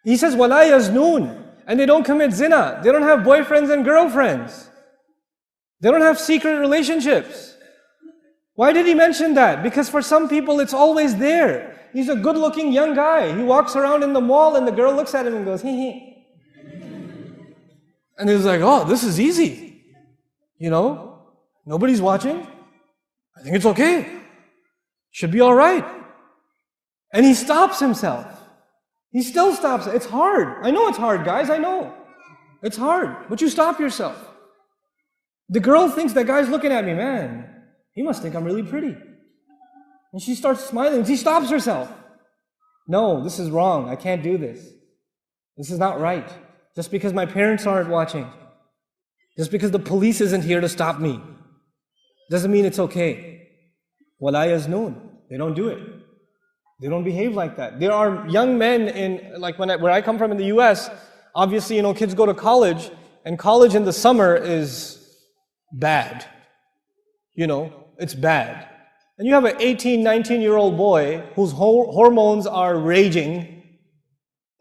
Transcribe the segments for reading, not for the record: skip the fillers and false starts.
He says, وَلَا يَزْنُونَ. And they don't commit zina. They don't have boyfriends and girlfriends. They don't have secret relationships. Why did he mention that? Because for some people it's always there. He's a good-looking young guy. He walks around in the mall and the girl looks at him and goes, hee hee. And he's like, oh, this is easy. You know, nobody's watching. I think it's okay. Should be all right. And he stops himself. He still stops. It's hard. I know it's hard, guys. I know. It's hard. But you stop yourself. The girl thinks that guy's looking at me, man. He must think I'm really pretty. And she starts smiling. She stops herself. No, this is wrong. I can't do this. This is not right. Just because my parents aren't watching. Just because the police isn't here to stop me. Doesn't mean it's okay. وَلَا يَزْنُونَ. They don't do it. They don't behave like that. There are young men in, like where I come from in the US, obviously, kids go to college, and college in the summer is bad. It's bad. And you have an 18, 19-year-old boy whose hormones are raging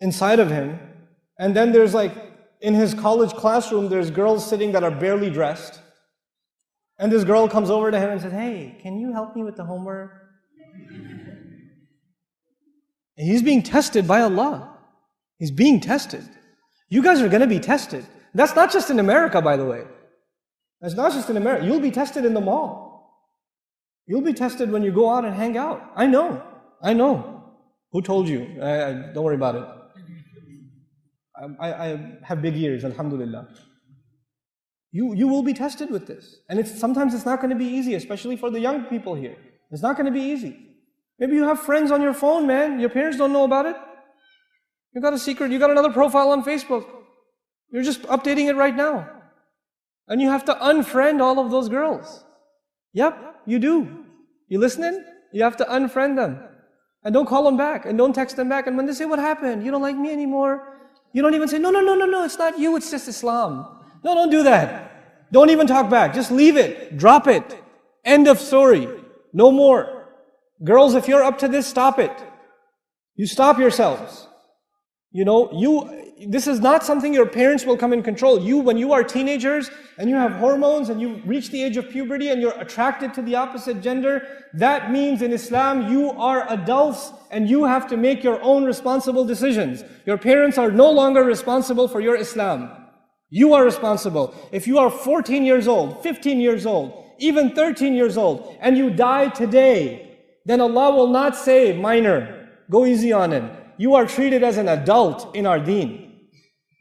inside of him. And then there's in his college classroom, there's girls sitting that are barely dressed. And this girl comes over to him and says, hey, can you help me with the homework? And he's being tested by Allah. He's being tested. You guys are going to be tested. That's not just in America, by the way. That's not just in America. You'll be tested in the mall. You'll be tested when you go out and hang out. I know. Who told you? Don't worry about it. I have big ears, alhamdulillah. You will be tested with this. And sometimes it's not going to be easy, especially for the young people here. It's not going to be easy. Maybe you have friends on your phone, man. Your parents don't know about it. You got a secret, you got another profile on Facebook. You're just updating it right now. And you have to unfriend all of those girls. Yep, you do. You listening? You have to unfriend them. And don't call them back, and don't text them back. And when they say, what happened? You don't like me anymore? You don't even say, no, it's not you, it's just Islam. No, don't do that. Don't even talk back. Just leave it. Drop it. End of story. No more. Girls, if you're up to this, stop it. You stop yourselves. This is not something your parents will come and control. When you are teenagers and you have hormones and you reach the age of puberty and you're attracted to the opposite gender, that means in Islam you are adults and you have to make your own responsible decisions. Your parents are no longer responsible for your Islam. You are responsible. If you are 14 years old, 15 years old, even 13 years old, and you die today, then Allah will not say, minor, go easy on him. You are treated as an adult in our deen.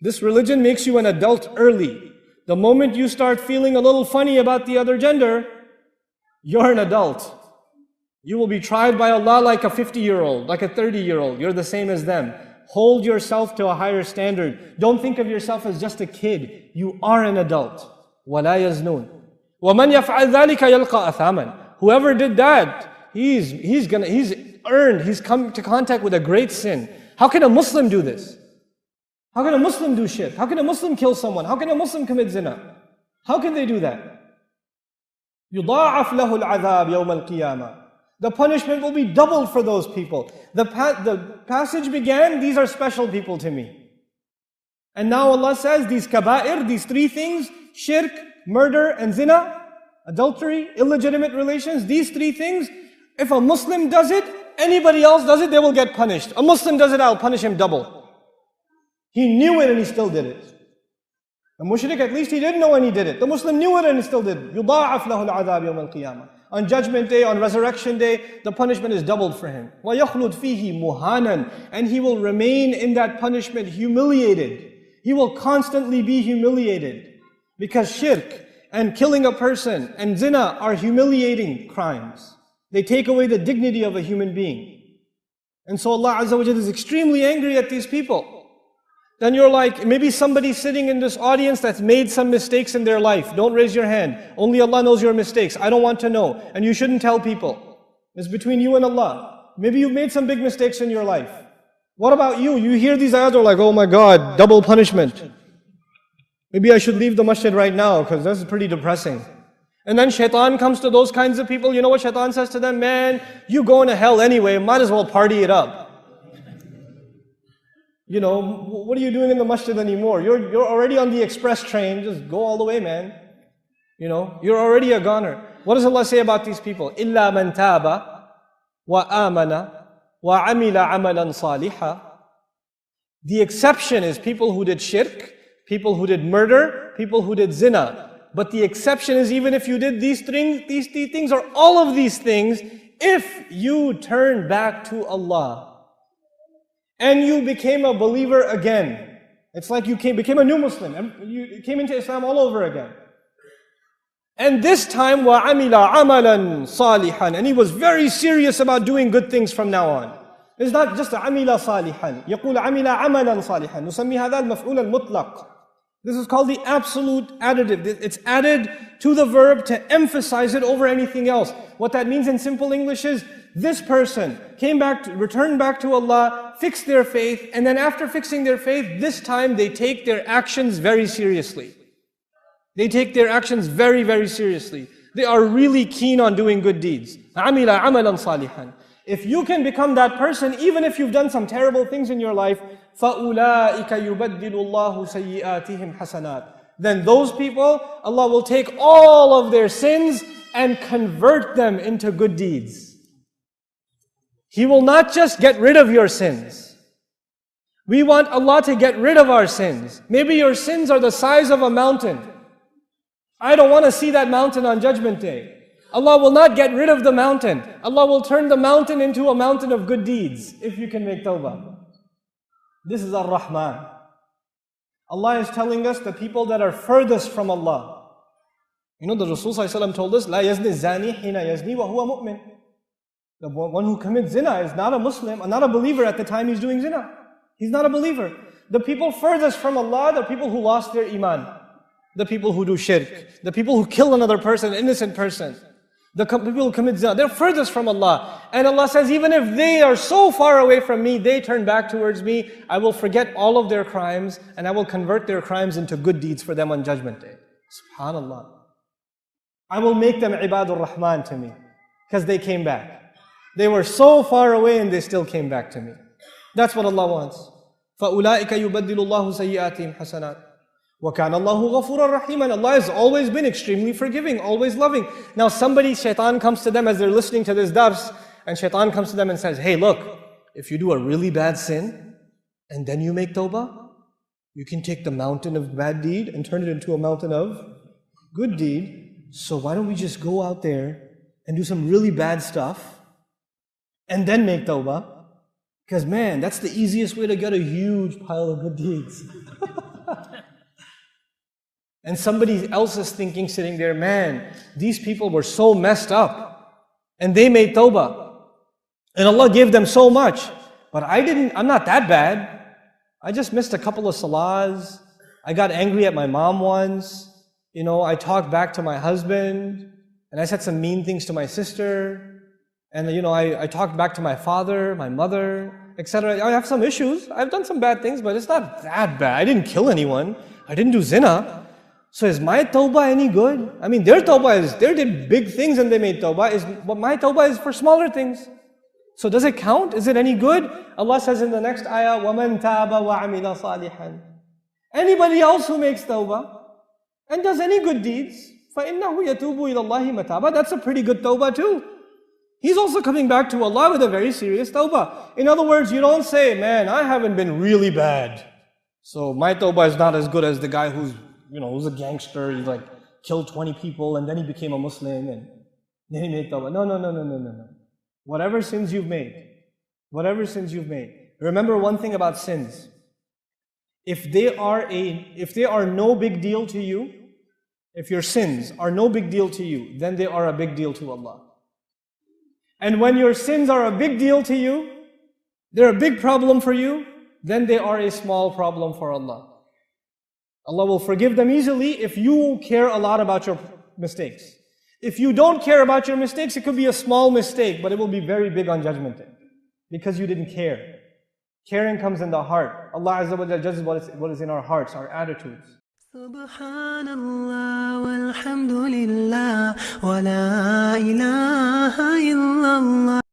This religion makes you an adult early. The moment you start feeling a little funny about the other gender, you're an adult. You will be tried by Allah like a 50-year-old, like a 30-year-old. You're the same as them. Hold yourself to a higher standard. Don't think of yourself as just a kid. You are an adult. وَلَا يَزْنُونَ وَمَنْ يَفْعَلْ ذَلِكَ يَلْقَى أَثَامًا. Whoever did that, he's come to contact with a great sin. How can a Muslim do this? How can a Muslim do shirk? How can a Muslim kill someone? How can a Muslim commit zina? How can they do that? يُضَاعَفْ لَهُ الْعَذَابِ يَوْمَ الْقِيَامَةِ. The punishment will be doubled for those people. The passage began, these are special people to me. And now Allah says, these kaba'ir, these three things, shirk, murder and zina, adultery, illegitimate relations, these three things, if a Muslim does it, anybody else does it, they will get punished. A Muslim does it, I'll punish him double. He knew it and he still did it. The mushrik, at least he didn't know and he did it. The Muslim knew it and he still did it. يُضَاعَفْ لَهُ الْعَذَابِ يَوْمَ الْقِيَامَةِ. On Judgment Day, on Resurrection Day, the punishment is doubled for him. وَيَخْلُدْ فِيهِ مُهَانًا. And he will remain in that punishment humiliated. He will constantly be humiliated. Because shirk and killing a person and zina are humiliating crimes. They take away the dignity of a human being. And so Allah Azza wa Jalla is extremely angry at these people. Then you're like, maybe somebody sitting in this audience that's made some mistakes in their life. Don't raise your hand. Only Allah knows your mistakes. I don't want to know. And you shouldn't tell people. It's between you and Allah. Maybe you've made some big mistakes in your life. What about you? You hear these ayat, are like, oh my God, double punishment. Maybe I should leave the masjid right now because this is pretty depressing. And then shaitan comes to those kinds of people. You know what shaitan says to them? Man, you going to hell anyway. Might as well party it up. You know, what are you doing in the masjid anymore? You're already on the express train. Just go all the way, man. You know, you're already a goner. What does Allah say about these people? إِلَّا مَنْ تَابَ وَآمَنَ وَعَمِلَ عَمَلًا صَالِحًا. The exception is people who did shirk, people who did murder, people who did zina. But the exception is even if you did these things or all of these things, if you turn back to Allah and you became a believer again, it's like you became a new Muslim, you came into Islam all over again. And this time, وَعَمِلَ عَمَلًا صَالِحًا, and he was very serious about doing good things from now on. It's not just عَمِلَ صَالِحًا. يقول عَمِلَ عَمَلًا صَالِحًا. نسمي هذا المفعول المطلق. This is called the absolute additive. It's added to the verb to emphasize it over anything else. What that means in simple English is, this person returned back to Allah, fixed their faith, and then after fixing their faith, this time they take their actions very seriously. They take their actions very, very seriously. They are really keen on doing good deeds. عَمِلَ عَمَلًا صَالِحًا. If you can become that person, even if you've done some terrible things in your life, فَأُولَٰئِكَ يُبَدِّلُ اللَّهُ سَيِّئَاتِهِمْ حَسَنَاتٍ. Then those people, Allah will take all of their sins and convert them into good deeds. He will not just get rid of your sins. We want Allah to get rid of our sins. Maybe your sins are the size of a mountain. I don't want to see that mountain on Judgment Day. Allah will not get rid of the mountain. Allah will turn the mountain into a mountain of good deeds if you can make tawbah. This is Ar-Rahman. Allah is telling us the people that are furthest from Allah. You know, the Rasul ﷺ told us, لا يزني الزاني حين يزني وهو مؤمن. The one who commits zina is not a Muslim, not a believer at the time he's doing zina. He's not a believer. The people furthest from Allah, the people who lost their iman. The people who do shirk, the people who kill another person, an innocent person, the people who commit zina, they're furthest from Allah. And Allah says, even if they are so far away from me, they turn back towards me, I will forget all of their crimes and I will convert their crimes into good deeds for them on Judgment Day. SubhanAllah. I will make them Ibadur Rahman to me because they came back. They were so far away and they still came back to me. That's what Allah wants. فَأُولَٰئِكَ يُبَدِّلُ اللَّهُ سَيِّئَاتِهِمْ حَسَنَاتٍ. وَكَانَ اللَّهُ غَفُورًا رَحِيمًا. Allah has always been extremely forgiving, always loving. Now shaitan comes to them as they're listening to this dars, and shaitan comes to them and says, hey look, if you do a really bad sin, and then you make tawbah, you can take the mountain of bad deed and turn it into a mountain of good deed. So why don't we just go out there and do some really bad stuff, and then make tawbah? Because man, that's the easiest way to get a huge pile of good deeds. And somebody else is thinking, sitting there, man, these people were so messed up. And they made tawbah. And Allah gave them so much. But I'm not that bad. I just missed a couple of salahs. I got angry at my mom once. You know, I talked back to my husband. And I said some mean things to my sister. And you know, I talked back to my father, my mother, etc. I have some issues. I've done some bad things, but it's not that bad. I didn't kill anyone. I didn't do zina. So is my tawbah any good? I mean, their tawbah is, they did big things and they made tawbah, but my tawbah is for smaller things. So does it count? Is it any good? Allah says in the next ayah, وَمَنْ تَابَ وَعَمِلَ صَالِحًا. Anybody else who makes tawbah and does any good deeds, فَإِنَّهُ يَتُوبُ إِلَى اللَّهِ مَتَابًا. That's a pretty good tawbah too. He's also coming back to Allah with a very serious tawbah. In other words, you don't say, man, I haven't been really bad, so my tawbah is not as good as the guy who's a gangster, he like killed 20 people and then he became a Muslim and then he made tawbah. No. Whatever sins you've made, remember one thing about sins. If they are no big deal to you, if your sins are no big deal to you, then they are a big deal to Allah. And when your sins are a big deal to you, they're a big problem for you, then they are a small problem for Allah. Allah will forgive them easily if you care a lot about your mistakes. If you don't care about your mistakes, it could be a small mistake, but it will be very big on Judgment Day because you didn't care. Caring comes in the heart. Allah Azza wa Jalla judges what is in our hearts, our attitudes. Subhanallah walhamdulillah wa la ilaha illallah.